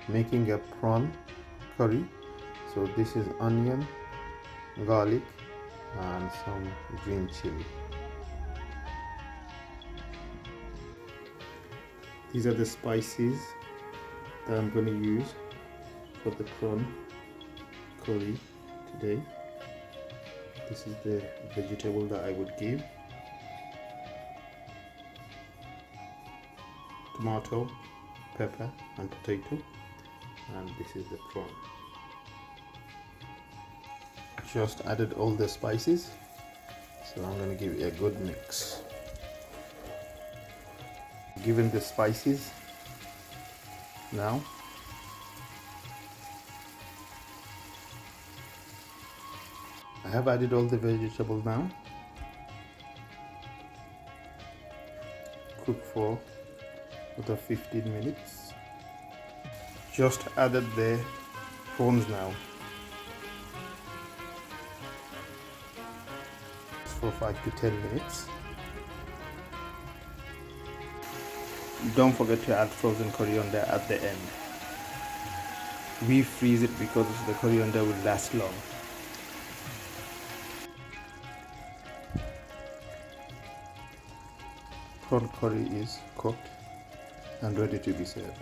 making a prawn curry. So this is onion, garlic and some green chili. These are the spices that I'm going to use for the prawn curry today. This is the vegetable that I would give: tomato, pepper and potato, and this is the prawn. Just added all the spices, so I'm going to give it a good mix. Given the spices now, I have added all the vegetables now. Cook for about 15 minutes. Just added the prawns now for 5 to 10 minutes. Don't forget to add frozen coriander at the end. We freeze it because the coriander will last long. Prawn curry is cooked and ready to be served.